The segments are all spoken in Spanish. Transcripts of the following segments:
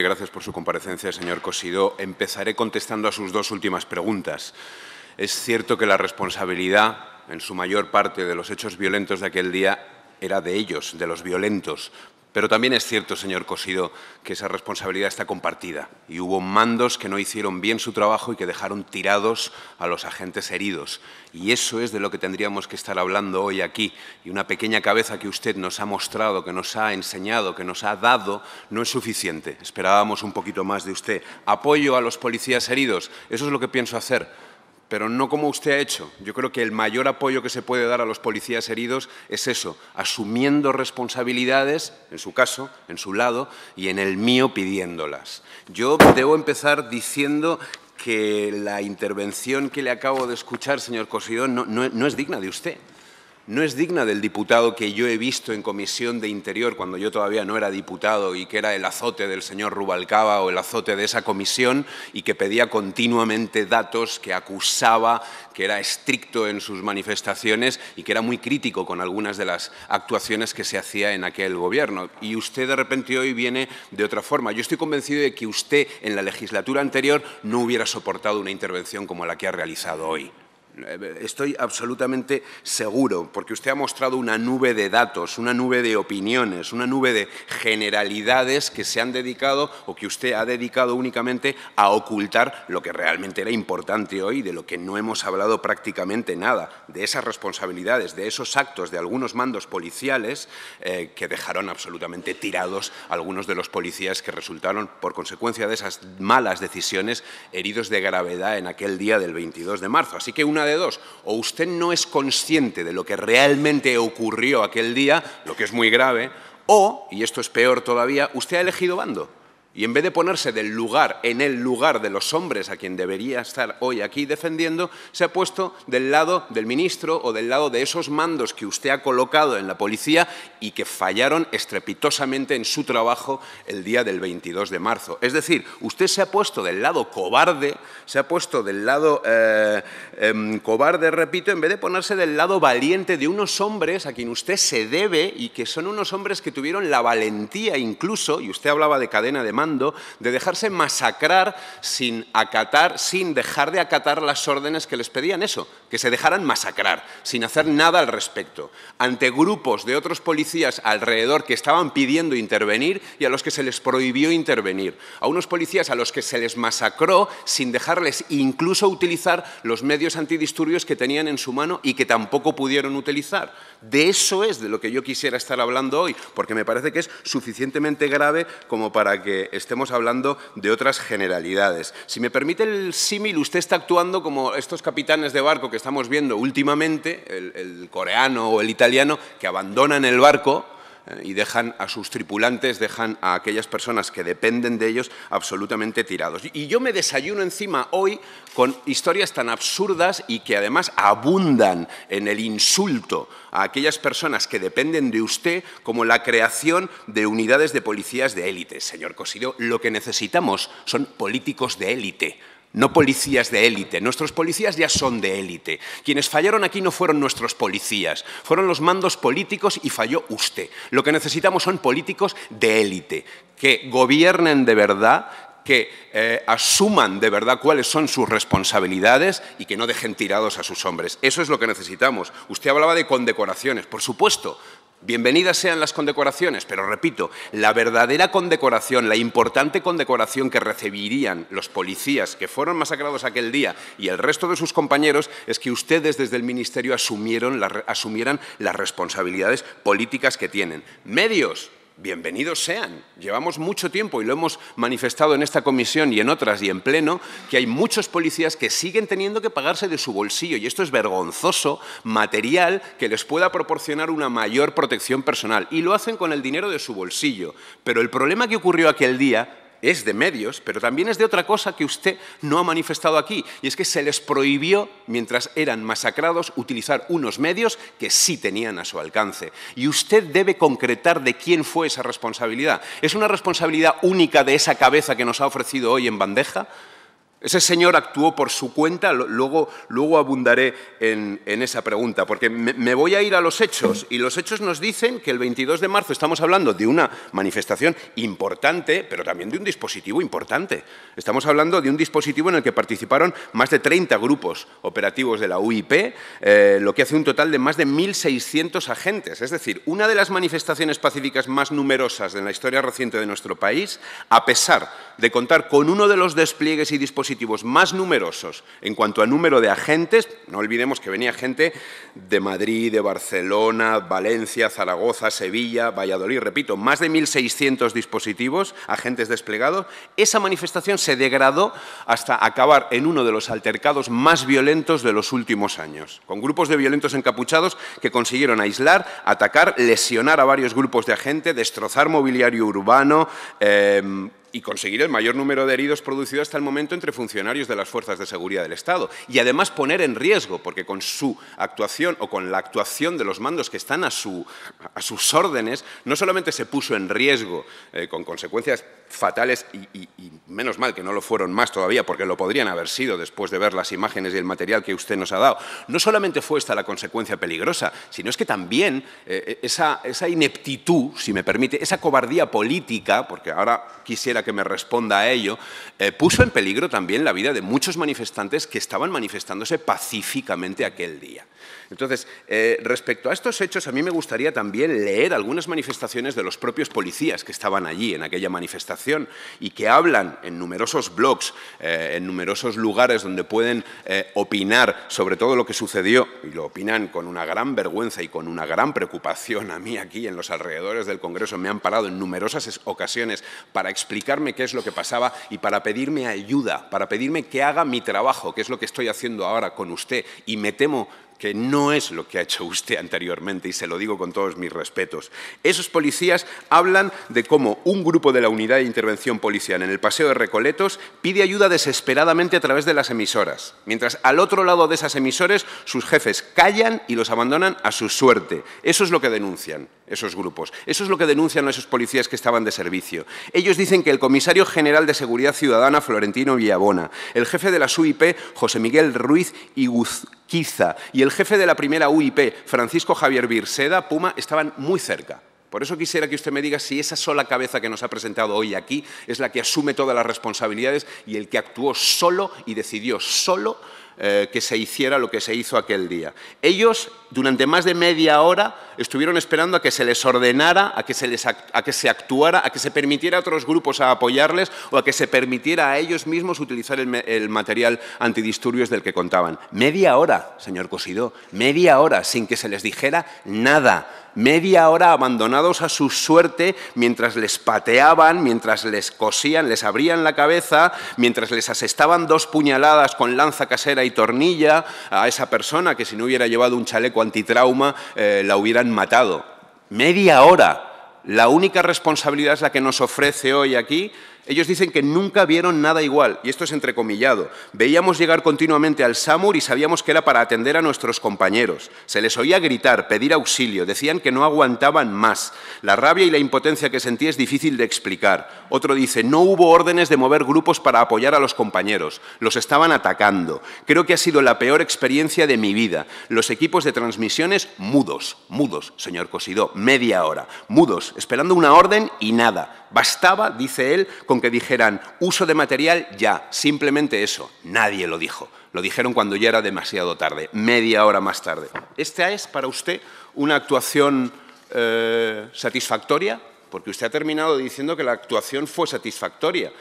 Gracias por su comparecencia, señor Cosidó. Empezaré contestando a sus dos últimas preguntas. Es cierto que la responsabilidad, en su mayor parte, de los hechos violentos de aquel día era de ellos, de los violentos. Pero también es cierto, señor Cosidó, que esa responsabilidad está compartida y hubo mandos que no hicieron bien su trabajo y que dejaron tirados a los agentes heridos. Y eso es de lo que tendríamos que estar hablando hoy aquí. Y una pequeña cabeza que usted nos ha mostrado, que nos ha enseñado, que nos ha dado, no es suficiente. Esperábamos un poquito más de usted. Apoyo a los policías heridos, eso es lo que pienso hacer. Pero no como usted ha hecho. Yo creo que el mayor apoyo que se puede dar a los policías heridos es eso, asumiendo responsabilidades, en su caso, en su lado, y en el mío pidiéndolas. Yo debo empezar diciendo que la intervención que le acabo de escuchar, señor Cosidó, no es digna de usted. No es digna del diputado que yo he visto en Comisión de Interior cuando yo todavía no era diputado y que era el azote del señor Rubalcaba o el azote de esa comisión y que pedía continuamente datos, que acusaba, que era estricto en sus manifestaciones y que era muy crítico con algunas de las actuaciones que se hacía en aquel gobierno. Y usted de repente hoy viene de otra forma. Yo estoy convencido de que usted en la legislatura anterior no hubiera soportado una intervención como la que ha realizado hoy. Estoy absolutamente seguro, porque usted ha mostrado una nube de datos, una nube de opiniones, una nube de generalidades que se han dedicado o que usted ha dedicado únicamente a ocultar lo que realmente era importante hoy, de lo que no hemos hablado prácticamente nada, de esas responsabilidades, de esos actos de algunos mandos policiales que dejaron absolutamente tirados a algunos de los policías que resultaron, por consecuencia de esas malas decisiones, heridos de gravedad en aquel día del 22 de marzo. Así que una de dos, o usted no es consciente de lo que realmente ocurrió aquel día, lo que es muy grave, o, y esto es peor todavía, usted ha elegido bando. Y en vez de ponerse en el lugar de los hombres a quien debería estar hoy aquí defendiendo, se ha puesto del lado del ministro o del lado de esos mandos que usted ha colocado en la policía y que fallaron estrepitosamente en su trabajo el día del 22 de marzo. Es decir, usted se ha puesto del lado cobarde, se ha puesto del lado cobarde, repito, en vez de ponerse del lado valiente de unos hombres a quien usted se debe y que son unos hombres que tuvieron la valentía incluso, y usted hablaba de cadena de mando, de dejarse masacrar sin dejar de acatar las órdenes que les pedían eso, que se dejaran masacrar, sin hacer nada al respecto, ante grupos de otros policías alrededor que estaban pidiendo intervenir y a los que se les prohibió intervenir, a unos policías a los que se les masacró sin dejarles incluso utilizar los medios antidisturbios que tenían en su mano y que tampoco pudieron utilizar. De eso es de lo que yo quisiera estar hablando hoy, porque me parece que es suficientemente grave como para que estemos hablando de otras generalidades. Si me permite el símil, usted está actuando como estos capitanes de barco que estamos viendo últimamente, el coreano o el italiano, que abandonan el barco y dejan a sus tripulantes, dejan a aquellas personas que dependen de ellos absolutamente tirados. Y yo me desayuno encima hoy con historias tan absurdas y que además abundan en el insulto a aquellas personas que dependen de usted, como la creación de unidades de policías de élite. Señor Cosidó, lo que necesitamos son políticos de élite, no policías de élite. Nuestros policías ya son de élite. Quienes fallaron aquí no fueron nuestros policías, fueron los mandos políticos y falló usted. Lo que necesitamos son políticos de élite, que gobiernen de verdad, que asuman de verdad cuáles son sus responsabilidades y que no dejen tirados a sus hombres. Eso es lo que necesitamos. Usted hablaba de condecoraciones, por supuesto. Bienvenidas sean las condecoraciones, pero repito, la verdadera condecoración, la importante condecoración que recibirían los policías que fueron masacrados aquel día y el resto de sus compañeros es que ustedes desde el Ministerio asumieran las responsabilidades políticas que tienen. Medios. Bienvenidos sean. Llevamos mucho tiempo y lo hemos manifestado en esta comisión y en otras y en pleno, que hay muchos policías que siguen teniendo que pagarse de su bolsillo y esto es vergonzoso, material que les pueda proporcionar una mayor protección personal y lo hacen con el dinero de su bolsillo. Pero el problema que ocurrió aquel día es de medios, pero también es de otra cosa que usted no ha manifestado aquí, y es que se les prohibió, mientras eran masacrados, utilizar unos medios que sí tenían a su alcance. Y usted debe concretar de quién fue esa responsabilidad. ¿Es una responsabilidad única de esa cabeza que nos ha ofrecido hoy en bandeja? Ese señor actuó por su cuenta, luego abundaré en esa pregunta, porque me voy a ir a los hechos, y los hechos nos dicen que el 22 de marzo estamos hablando de una manifestación importante, pero también de un dispositivo importante. Estamos hablando de un dispositivo en el que participaron más de 30 grupos operativos de la UIP, lo que hace un total de más de 1.600 agentes. Es decir, una de las manifestaciones pacíficas más numerosas en la historia reciente de nuestro país, a pesar de contar con uno de los despliegues y dispositivos más numerosos en cuanto a número de agentes. No olvidemos que venía gente de Madrid, de Barcelona, Valencia, Zaragoza, Sevilla, Valladolid, repito, más de 1.600 dispositivos, agentes desplegados. Esa manifestación se degradó hasta acabar en uno de los altercados más violentos de los últimos años, con grupos de violentos encapuchados que consiguieron aislar, atacar, lesionar a varios grupos de agentes, destrozar mobiliario urbano, y conseguir el mayor número de heridos producido hasta el momento entre funcionarios de las fuerzas de seguridad del Estado. Y además poner en riesgo, porque con su actuación o con la actuación de los mandos que están a sus órdenes, no solamente se puso en riesgo con consecuencias fatales, y menos mal que no lo fueron más todavía, porque lo podrían haber sido después de ver las imágenes y el material que usted nos ha dado. No solamente fue esta la consecuencia peligrosa, sino es que también esa ineptitud, si me permite, esa cobardía política, porque ahora quisiera que me responda a ello, puso en peligro también la vida de muchos manifestantes que estaban manifestándose pacíficamente aquel día. Entonces, respecto a estos hechos, a mí me gustaría también leer algunas manifestaciones de los propios policías que estaban allí en aquella manifestación y que hablan en numerosos blogs, en numerosos lugares donde pueden opinar sobre todo lo que sucedió, y lo opinan con una gran vergüenza y con una gran preocupación. A mí aquí en los alrededores del Congreso me han parado en numerosas ocasiones para explicarme qué es lo que pasaba y para pedirme ayuda, para pedirme que haga mi trabajo, que es lo que estoy haciendo ahora con usted, y me temo que no es lo que ha hecho usted anteriormente, y se lo digo con todos mis respetos. Esos policías hablan de cómo un grupo de la Unidad de Intervención Policial en el Paseo de Recoletos pide ayuda desesperadamente a través de las emisoras, mientras al otro lado de esas emisoras sus jefes callan y los abandonan a su suerte. Eso es lo que denuncian esos grupos, eso es lo que denuncian esos policías que estaban de servicio. Ellos dicen que el comisario general de Seguridad Ciudadana, Florentino Villabona, el jefe de la UIP, José Miguel Ruiz Iguzquiza, y el jefe de la primera UIP, Francisco Javier Virseda, Puma, estaban muy cerca. Por eso quisiera que usted me diga si esa sola cabeza que nos ha presentado hoy aquí es la que asume todas las responsabilidades y el que actuó solo y decidió solo que se hiciera lo que se hizo aquel día. Ellos, durante más de media hora, estuvieron esperando a que se les ordenara, a que se actuara, a que se permitiera a otros grupos a apoyarles o a que se permitiera a ellos mismos utilizar el material antidisturbios del que contaban. Media hora, señor Cosidó, media hora, sin que se les dijera nada. Media hora abandonados a su suerte mientras les pateaban, mientras les cosían, les abrían la cabeza, mientras les asestaban 2 puñaladas con lanza casera y tornilla a esa persona que si no hubiera llevado un chaleco antitrauma la hubieran matado. Media hora. La única responsabilidad es la que nos ofrece hoy aquí. Ellos dicen que nunca vieron nada igual, y esto es entrecomillado. Veíamos llegar continuamente al SAMUR y sabíamos que era para atender a nuestros compañeros. Se les oía gritar, pedir auxilio, decían que no aguantaban más. La rabia y la impotencia que sentí es difícil de explicar. Otro dice, no hubo órdenes de mover grupos para apoyar a los compañeros, los estaban atacando. Creo que ha sido la peor experiencia de mi vida. Los equipos de transmisiones mudos, señor Cosidó, media hora, mudos, esperando una orden y nada. Bastaba, dice él, con que dijeran uso de material ya, simplemente eso. Nadie lo dijo. Lo dijeron cuando ya era demasiado tarde, media hora más tarde. ¿Esta es para usted una actuación satisfactoria? Porque usted ha terminado diciendo que la actuación fue satisfactoria.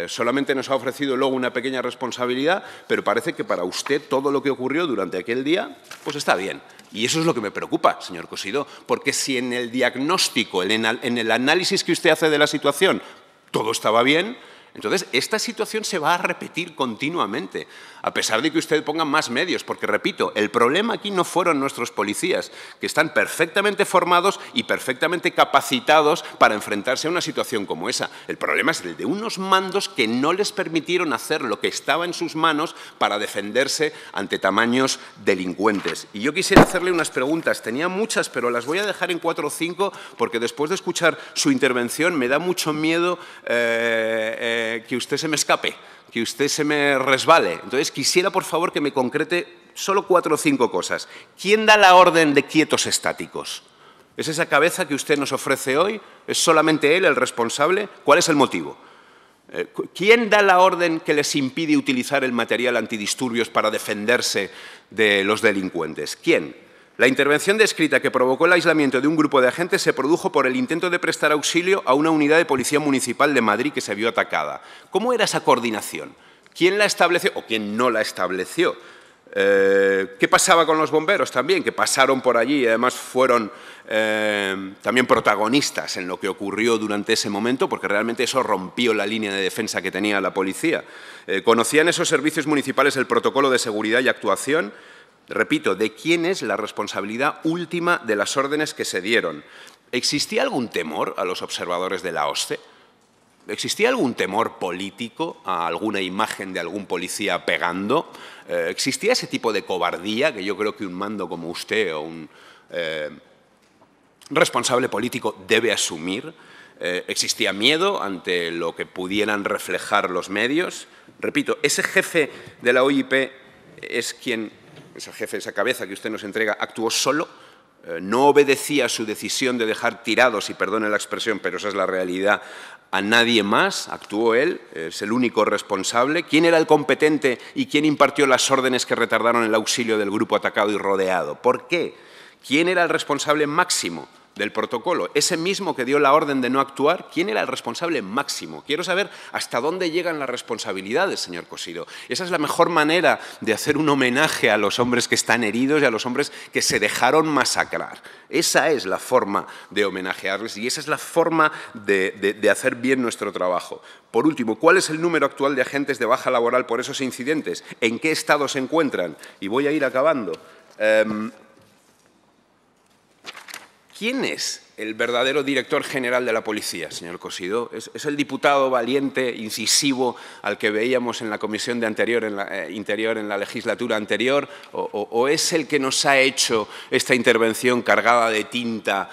Solamente nos ha ofrecido luego una pequeña responsabilidad, pero parece que para usted todo lo que ocurrió durante aquel día, pues está bien. Y eso es lo que me preocupa, señor Cosidó, porque si en el diagnóstico, en el análisis que usted hace de la situación, todo estaba bien, entonces esta situación se va a repetir continuamente, a pesar de que usted ponga más medios, porque, repito, el problema aquí no fueron nuestros policías, que están perfectamente formados y perfectamente capacitados para enfrentarse a una situación como esa. El problema es el de unos mandos que no les permitieron hacer lo que estaba en sus manos para defenderse ante tamaños delincuentes. Y yo quisiera hacerle unas preguntas, tenía muchas, pero las voy a dejar en 4 o 5, porque después de escuchar su intervención me da mucho miedo que usted se me escape, que usted se me resbale. Entonces, quisiera, por favor, que me concrete solo 4 o 5 cosas. ¿Quién da la orden de quietos estáticos? ¿Es esa cabeza que usted nos ofrece hoy? ¿Es solamente él el responsable? ¿Cuál es el motivo? ¿Quién da la orden que les impide utilizar el material antidisturbios para defenderse de los delincuentes? ¿Quién? La intervención descrita que provocó el aislamiento de un grupo de agentes se produjo por el intento de prestar auxilio a una unidad de policía municipal de Madrid que se vio atacada. ¿Cómo era esa coordinación? ¿Quién la estableció o quién no la estableció? ¿Qué pasaba con los bomberos también? Que pasaron por allí y además fueron también protagonistas en lo que ocurrió durante ese momento, porque realmente eso rompió la línea de defensa que tenía la policía. ¿Conocían esos servicios municipales el protocolo de seguridad y actuación? Repito, ¿de quién es la responsabilidad última de las órdenes que se dieron? ¿Existía algún temor a los observadores de la OSCE? ¿Existía algún temor político a alguna imagen de algún policía pegando? ¿Existía ese tipo de cobardía que yo creo que un mando como usted o un responsable político debe asumir? ¿Existía miedo ante lo que pudieran reflejar los medios? Repito, ese jefe de la OIP es quien, ese jefe, esa cabeza que usted nos entrega, actuó solo. No obedecía a su decisión de dejar tirados, y perdone la expresión, pero esa es la realidad, a nadie más, actuó él, es el único responsable. ¿Quién era el competente y quién impartió las órdenes que retardaron el auxilio del grupo atacado y rodeado? ¿Por qué? ¿Quién era el responsable máximo del protocolo? ¿Ese mismo que dio la orden de no actuar? ¿Quién era el responsable máximo? Quiero saber hasta dónde llegan las responsabilidades, señor Cosidó. Esa es la mejor manera de hacer un homenaje a los hombres que están heridos y a los hombres que se dejaron masacrar. Esa es la forma de homenajearles y esa es la forma de hacer bien nuestro trabajo. Por último, ¿cuál es el número actual de agentes de baja laboral por esos incidentes? ¿En qué estado se encuentran? Y voy a ir acabando. ¿Quién es el verdadero director general de la policía, señor Cosidó? ¿Es el diputado valiente, incisivo, al que veíamos en la comisión de Interior en la legislatura anterior? ¿O es el que nos ha hecho esta intervención cargada de tinta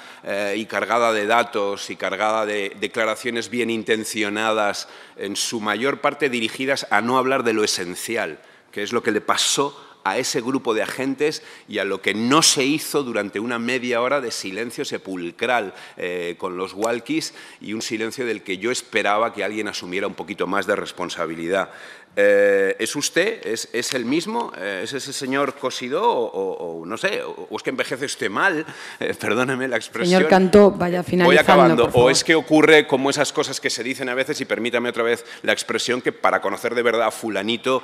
y cargada de datos y cargada de declaraciones bien intencionadas, en su mayor parte dirigidas a no hablar de lo esencial, que es lo que le pasó a ese grupo de agentes y a lo que no se hizo durante una media hora de silencio sepulcral con los walkies y un silencio del que yo esperaba que alguien asumiera un poquito más de responsabilidad? ¿Es usted? ¿Es el mismo? ¿Es ese señor Cosidó? O no sé, o es que envejece usted mal, perdóneme la expresión. Señor Cantó, vaya finalizando, voy acabando. por favor. O es que ocurre como esas cosas que se dicen a veces, y permítame otra vez la expresión, que para conocer de verdad a fulanito,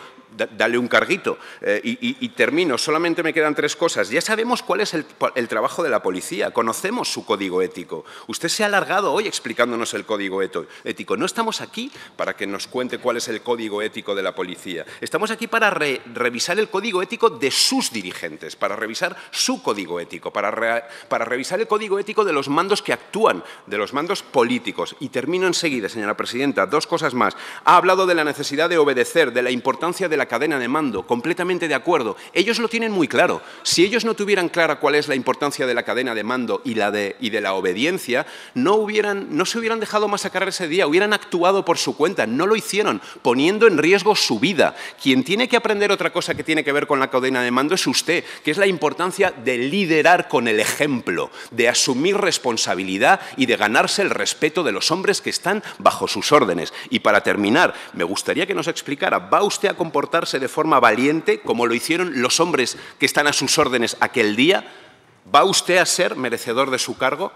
dale un carguito. Y termino, solamente me quedan 3 cosas. Ya sabemos cuál es el trabajo de la policía, conocemos su código ético. Usted se ha alargado hoy explicándonos el código ético. No estamos aquí para que nos cuente cuál es el código ético de la policía. Estamos aquí para revisar el código ético de sus dirigentes, para revisar su código ético, para revisar el código ético de los mandos que actúan, de los mandos políticos. Y termino enseguida, señora presidenta, 2 cosas más. Ha hablado de la necesidad de obedecer, de la importancia de la cadena de mando. Completamente de acuerdo. Ellos lo tienen muy claro. Si ellos no tuvieran clara cuál es la importancia de la cadena de mando y de la obediencia, no se hubieran dejado masacrar ese día, hubieran actuado por su cuenta. No lo hicieron, poniendo en riesgo su vida. Quien tiene que aprender otra cosa que tiene que ver con la cadena de mando es usted, que es la importancia de liderar con el ejemplo, de asumir responsabilidad y de ganarse el respeto de los hombres que están bajo sus órdenes. Y para terminar, me gustaría que nos explicara, ¿va usted a comportarse de forma valiente como lo hicieron los hombres que están a sus órdenes aquel día? ¿Va usted a ser merecedor de su cargo?